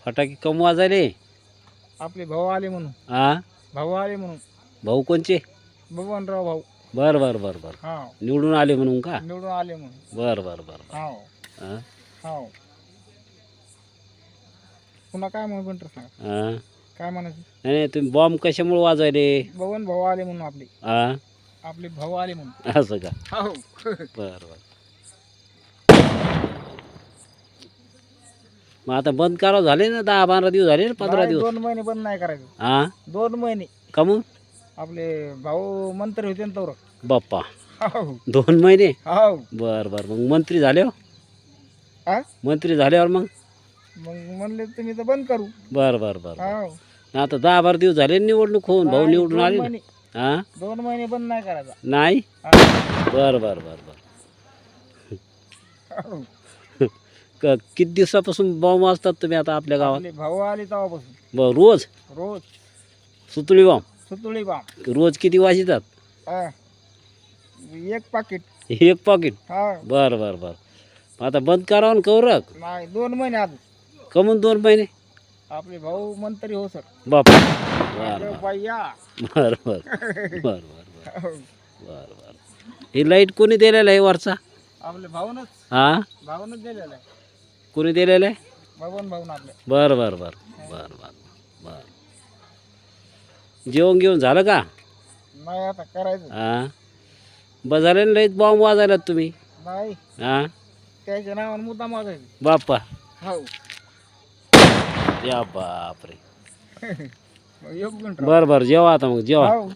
फटाके कम वाजायले. आपले भाऊ आले म्हणून. हा भाऊ आले म्हणून. भाऊ कोणचे? बबनराव भाऊ. बर बर बर बर हा निवडून आले म्हणून का? निवडून आले म्हणून. बर बर बर बर. हा हा हा पुन्हा काय म्हणून पण सांगा हा काय म्हणायचं. नाही नाही, तुम्ही बॉम्ब कशामुळे वाजवायले? बबन भाऊ आले म्हणून आपले. हा आपले भाऊ आले म्हणून. असं का? हो बर बर. मग आता बंद करावं झाले ना, 10-12 दिवस झाले ना, 15 नाही, दिवस. 2 महिने बंद नाही करायचं. हा 2 महिने. का मग? आपले भाऊ मंत्री होते ना तर. बाप्पा हो 2 महिने? हो बर बर. मग मंत्री झाले हो? हा मंत्री झाल्यावर मग? मग म्हणले तुम्ही तर बंद करू. बर बर बर. हो आता 10-12 दिवस झाले ना निवडणूक होऊन, भाऊ नाही, निवडून 2 आले ना. महिने. हा 2 महिने बंद नाही करायचा. नाही. हा. बर बर बर बर. हो. किती दिवसापासून बॉम्ब वाजतात तुम्ही आता आपल्या गावात? आपले भाऊ आले तेव्हापासून रोज रोज सुतळी बॉम्ब? सुतुळी बाम. रोज किती वाजतात? हा. एक पाकिट. एक पॉकेट? हा बर बर बर. आता बंद करावं ना कवरक? नाही 2 महिने आज. कमून 2 महिने? आपले भाऊ मंत्री हो सर. बाप बर बर बाया. बर बर बर बर बर हो. बर बर. ही लाईट कोणी दिलेलं आहे वरचा? आपले भाऊनच हा भाऊनच दिलेलं आहे. कोणी दिलेलं आहे? बबन भाऊन आपले. बर बर बर बर बर बर. जेवण घेऊन झालं का? नाही आता करायचं. हा बस झाले ना, लईच बॉम्ब वाजायलात तुम्ही. नाही हा त्याच्या नावाने मुद्दा मागायचं. बाप्पा हो या बापरे. मग 1 मिनिट. बर बर जेवा आता, मग जेवा. हो